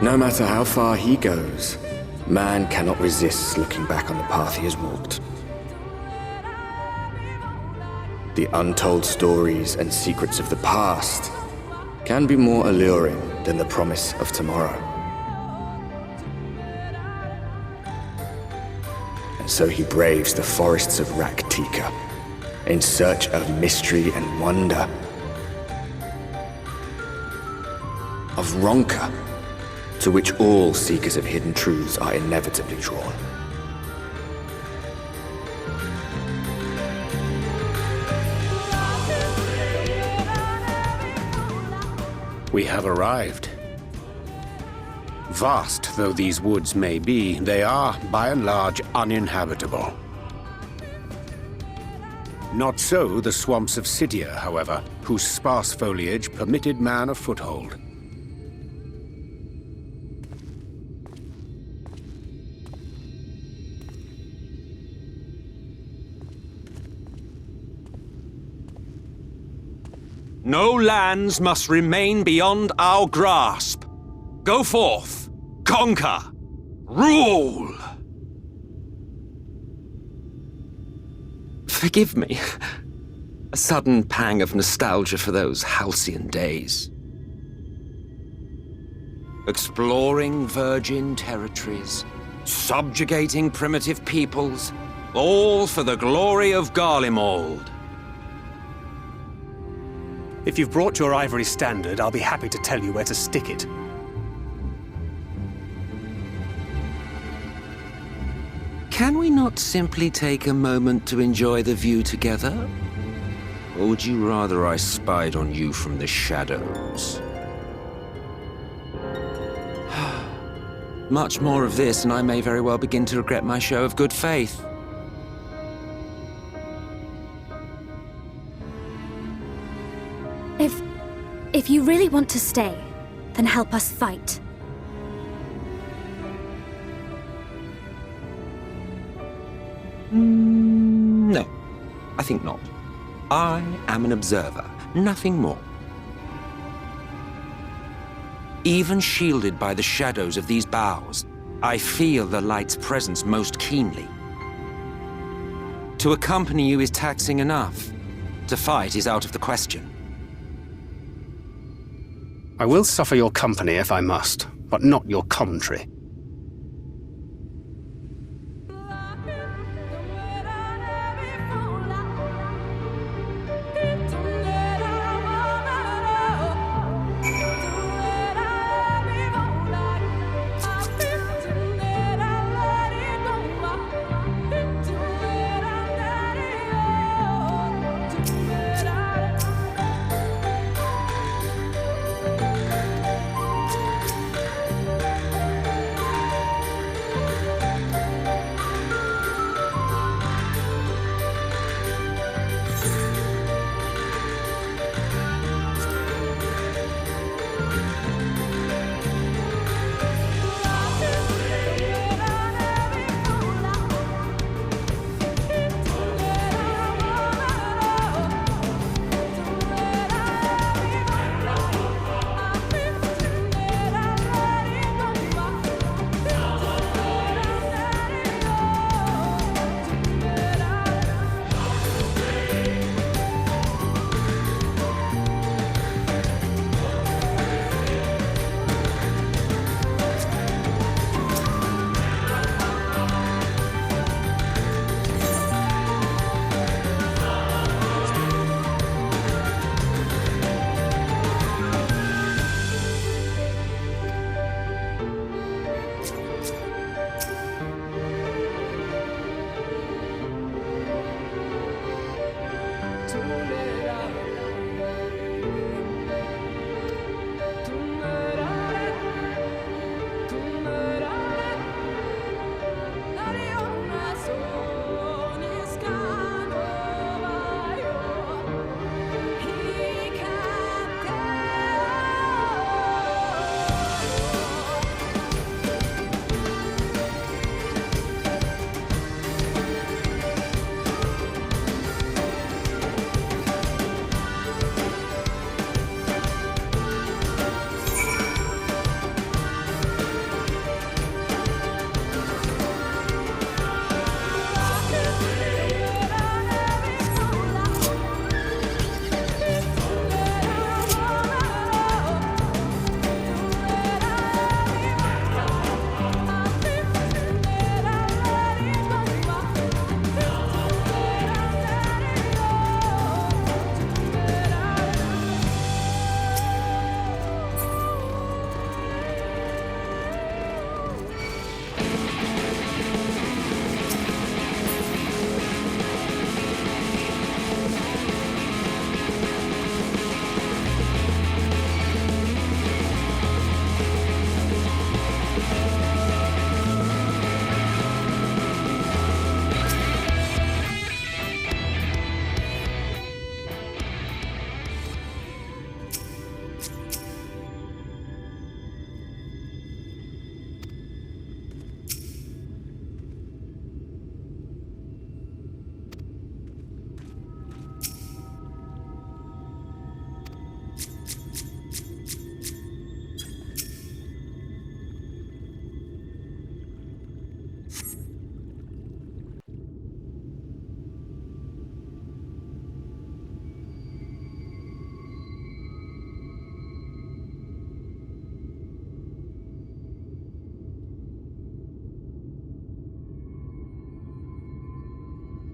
No matter how far he goes, man cannot resist looking back on the path he has walked. The untold stories and secrets of the past can be more alluring than the promise of tomorrow. And so he braves the forests of Raktika in search of mystery and wonder, of Ronka, to which all seekers of hidden truths are inevitably drawn. We have arrived. Vast though these woods may be, they are, by and large, uninhabitable. Not so the swamps of Sidia, however, whose sparse foliage permitted man a foothold. No lands must remain beyond our grasp. Go forth, conquer, rule! Forgive me. A sudden pang of nostalgia for those halcyon days. Exploring virgin territories, subjugating primitive peoples, all for the glory of Garlemald. If you've brought your ivory standard, I'll be happy to tell you where to stick it. Can we not simply take a moment to enjoy the view together? Or would you rather I spied on you from the shadows? Much more of this, and I may very well begin to regret my show of good faith. If you really want to stay, then help us fight. No, I think not. I am an observer, nothing more. Even shielded by the shadows of these boughs, I feel the light's presence most keenly. To accompany you is taxing enough. To fight is out of the question. I will suffer your company if I must, but not your commentary.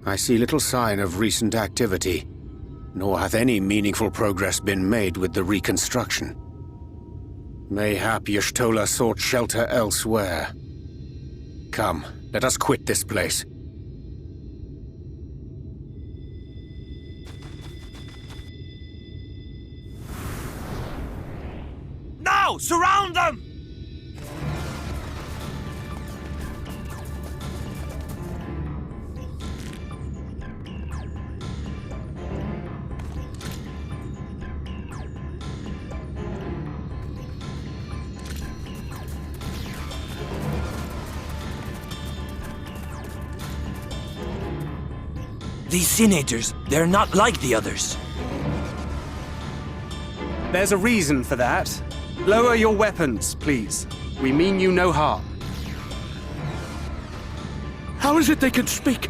I see little sign of recent activity, nor hath any meaningful progress been made with the reconstruction. Mayhap Y'shtola sought shelter elsewhere. Come, let us quit this place. Now! Surround them! These senators, they're not like the others. There's a reason for that. Lower your weapons, please. We mean you no harm. How is it they can speak?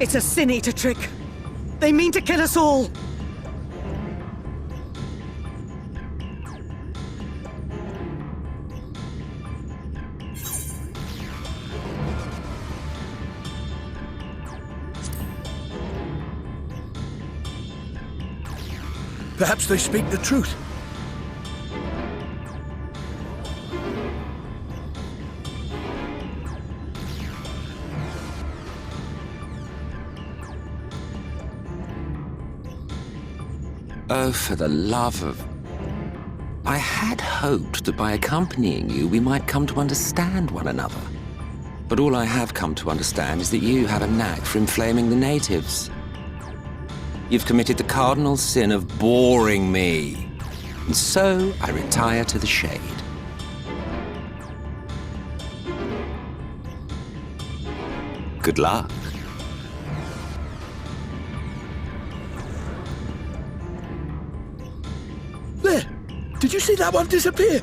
It's a Sin Eater trick. They mean to kill us all. Perhaps they speak the truth. Oh, for the love of... I had hoped that by accompanying you, we might come to understand one another. But all I have come to understand is that you have a knack for inflaming the natives. You've committed the cardinal sin of boring me. And so I retire to the shade. Good luck. There! Did you see that one disappear?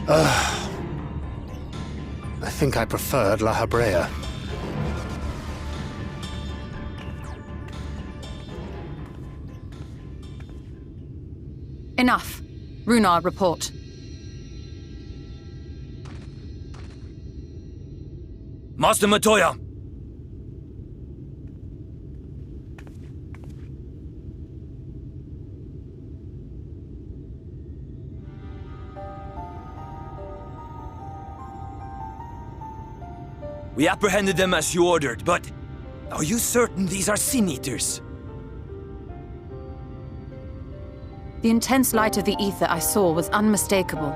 I think I preferred La Habrea. Enough. Runar, report. Master Matoya! We apprehended them as you ordered, but are you certain these are Sin Eaters? The intense light of the ether I saw was unmistakable.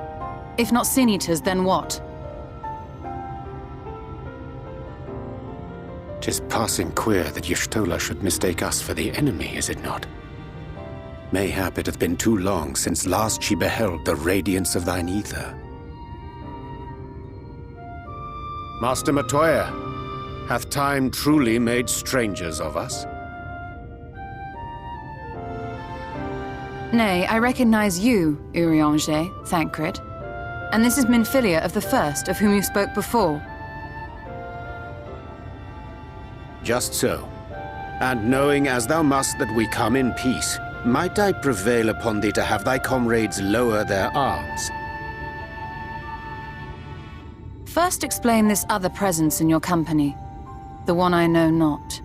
If not Sin Eaters, then what? 'Tis passing queer that Y'shtola should mistake us for the enemy, is it not? Mayhap it hath been too long since last she beheld the radiance of thine ether. Master Matoya, hath time truly made strangers of us? Nay, I recognize you, Urianger, Thancred. And this is Minfilia of the First, of whom you spoke before. Just so. And knowing as thou must that we come in peace, might I prevail upon thee to have thy comrades lower their arms? First explain this other presence in your company, the one I know not.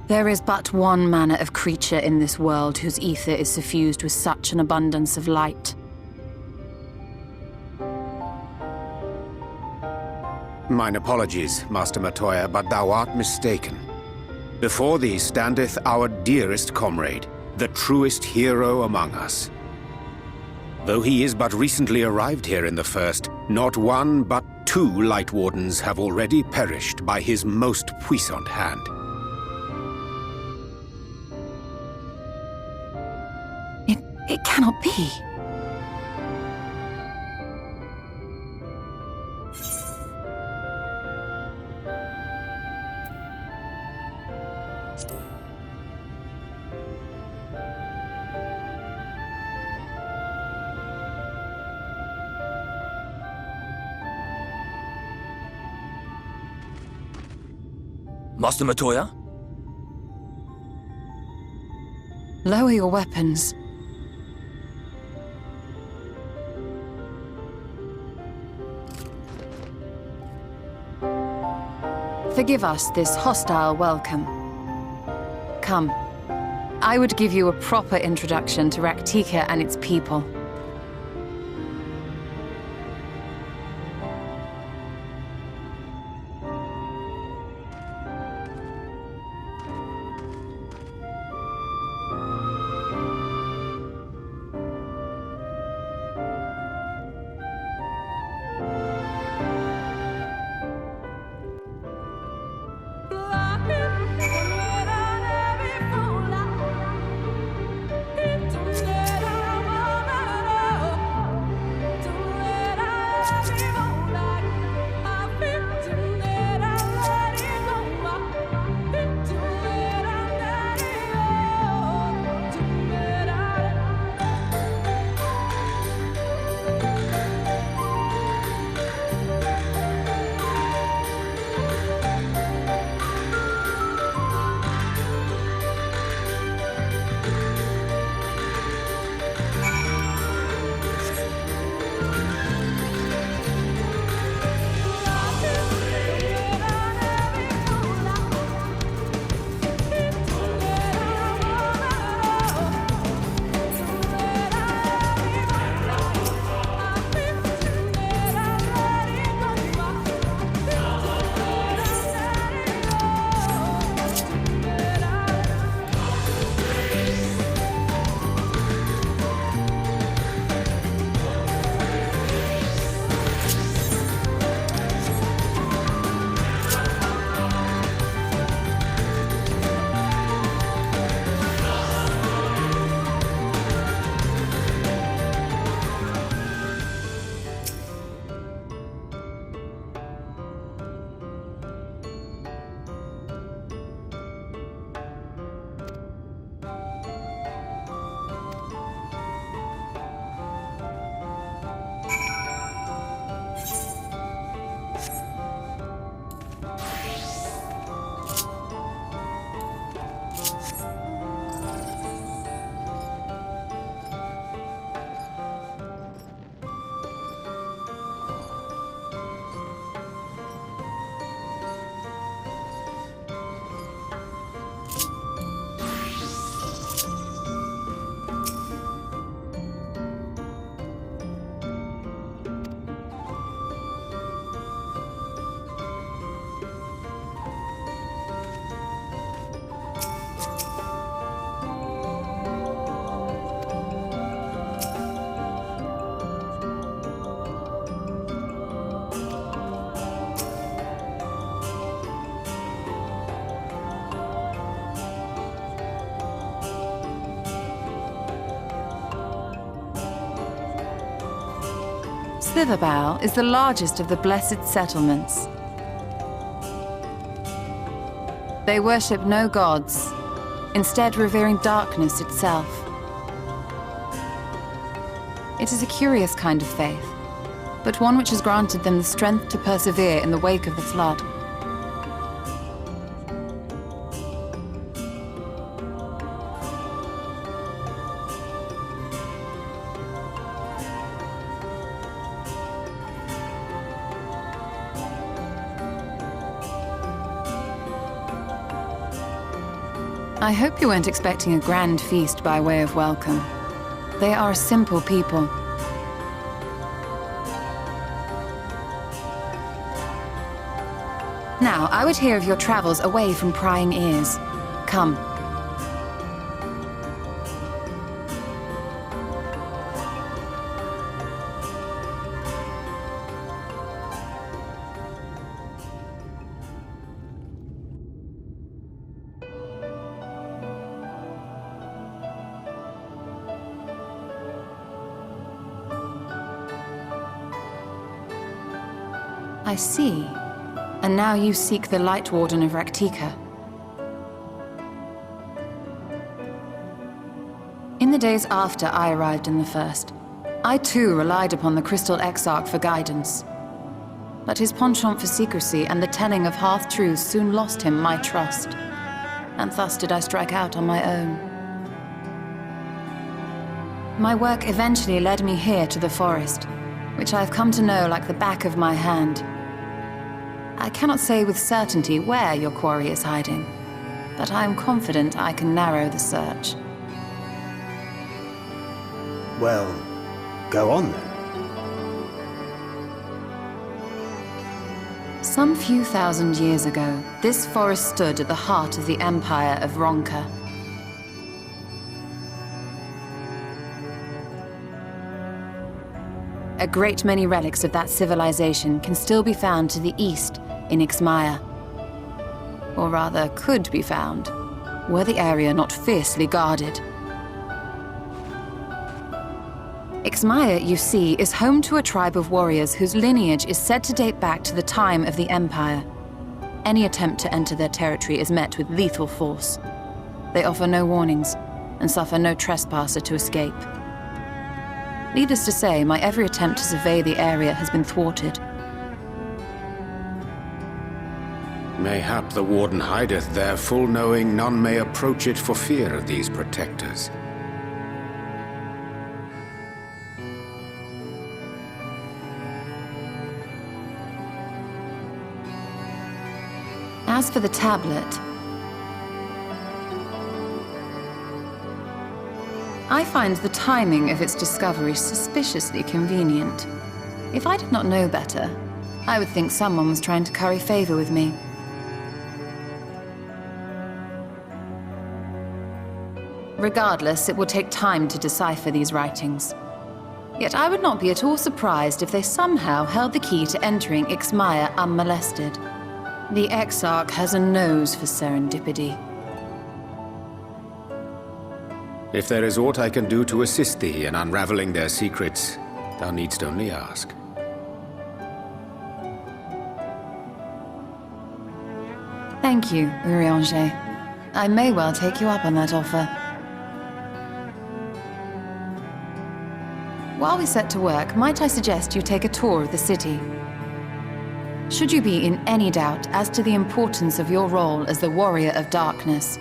There is but one manner of creature in this world whose ether is suffused with such an abundance of light. Mine apologies, Master Matoya, but thou art mistaken. Before thee standeth our dearest comrade, the truest hero among us. Though he is but recently arrived here in the First, not one but 2 Light Wardens have already perished by his most puissant hand. It cannot be. Master Matoya? Lower your weapons. Forgive us this hostile welcome. Come. I would give you a proper introduction to Raktika and its people. Slitherbow is the largest of the Blessed Settlements. They worship no gods, instead revering darkness itself. It is a curious kind of faith, but one which has granted them the strength to persevere in the wake of the flood. I hope you weren't expecting a grand feast by way of welcome. They are a simple people. Now, I would hear of your travels away from prying ears. Come. I see. And now you seek the Light Warden of Raktika. In the days after I arrived in the First, I too relied upon the Crystal Exarch for guidance. But his penchant for secrecy and the telling of half-truths soon lost him my trust. And thus did I strike out on my own. My work eventually led me here to the forest, which I have come to know like the back of my hand. I cannot say with certainty where your quarry is hiding, but I am confident I can narrow the search. Well, go on then. Some few thousand years ago, this forest stood at the heart of the Empire of Ronka. A great many relics of that civilization can still be found to the east in Ixmaya. Or rather, could be found, were the area not fiercely guarded. Ixmaya, you see, is home to a tribe of warriors whose lineage is said to date back to the time of the Empire. Any attempt to enter their territory is met with lethal force. They offer no warnings, and suffer no trespasser to escape. Needless to say, my every attempt to survey the area has been thwarted. Mayhap the Warden hideth there, full knowing none may approach it for fear of these protectors. As for the tablet, I find the timing of its discovery suspiciously convenient. If I did not know better, I would think someone was trying to curry favor with me. Regardless, it will take time to decipher these writings. Yet I would not be at all surprised if they somehow held the key to entering Ixmaya unmolested. The Exarch has a nose for serendipity. If there is aught I can do to assist thee in unraveling their secrets, thou needst only ask. Thank you, Urianger. I may well take you up on that offer. While we set to work, might I suggest you take a tour of the city? Should you be in any doubt as to the importance of your role as the Warrior of Darkness,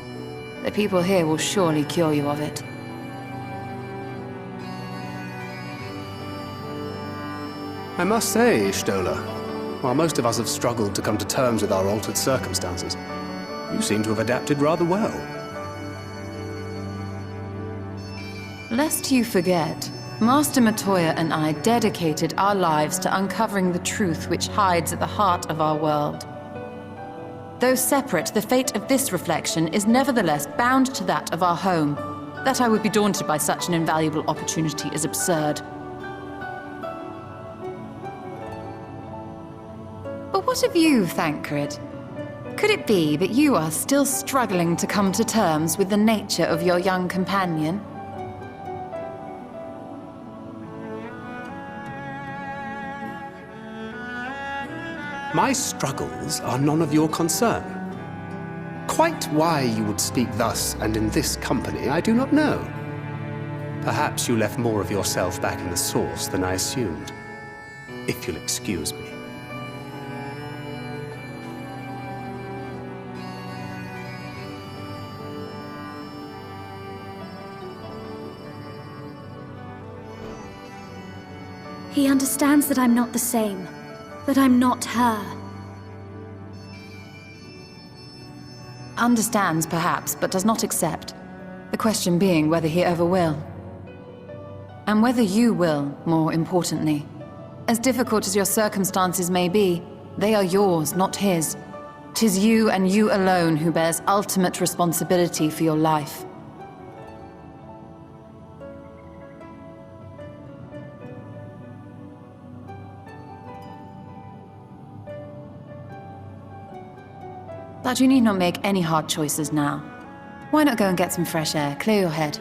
the people here will surely cure you of it. I must say, Stola, while most of us have struggled to come to terms with our altered circumstances, you seem to have adapted rather well. Lest you forget, Master Matoya and I dedicated our lives to uncovering the truth which hides at the heart of our world. Though separate, the fate of this reflection is nevertheless bound to that of our home. That I would be daunted by such an invaluable opportunity is absurd. But what of you, Thancred? Could it be that you are still struggling to come to terms with the nature of your young companion? My struggles are none of your concern. Quite why you would speak thus and in this company, I do not know. Perhaps you left more of yourself back in the source than I assumed. If you'll excuse me. He understands that I'm not the same. That I'm not her. Understands, perhaps, but does not accept. The question being whether he ever will. And whether you will, more importantly. As difficult as your circumstances may be, they are yours, not his. 'Tis you and you alone who bears ultimate responsibility for your life. But you need not make any hard choices now. Why not go and get some fresh air, clear your head?